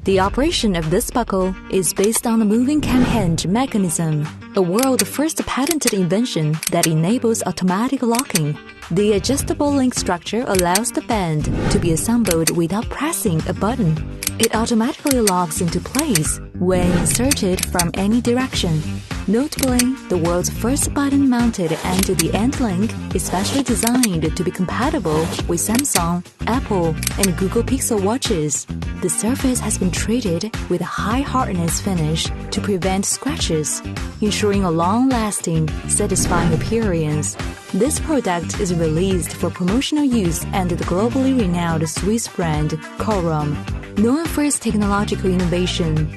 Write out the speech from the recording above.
The operation of this buckle is based on a moving cam hinge mechanism, a world-first patented invention that enables automatic locking. The adjustable link structure allows the band to be assembled without pressing a button. It automatically locks into place when inserted from any direction. Notably, the world's first button-mounted end-to-the-end link is specially designed to be compatible with Samsung, Apple, and Google Pixel watches. The surface has been treated with a high-hardness finish to prevent scratches, ensuring a long-lasting, satisfying appearance. This product is released for promotional use under the globally renowned Swiss brand Corum. Known for its technological innovation,